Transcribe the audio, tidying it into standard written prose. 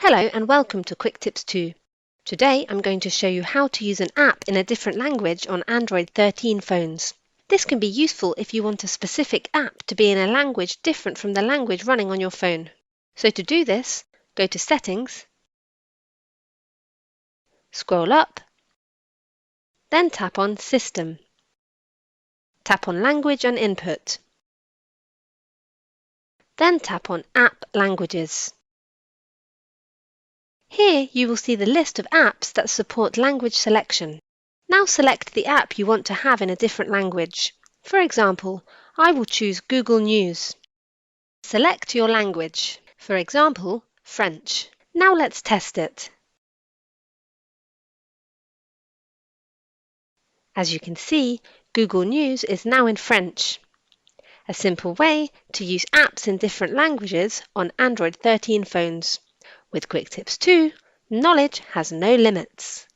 Hello and welcome to Quick Tips 2. Today I'm going to show you how to use an app in a different language on Android 13 phones. This can be useful if you want a specific app to be in a language different from the language running on your phone. So to do this, go to Settings, scroll up, then tap on System. Tap on Language and Input. Then tap on App Languages. Here you will see the list of apps that support language selection. Now select the app you want to have in a different language. For example, I will choose Google News. Select your language, for example, French. Now let's test it. As you can see, Google News is now in French. A simple way to use apps in different languages on Android 13 phones. With Quick Tips 2, knowledge has no limits.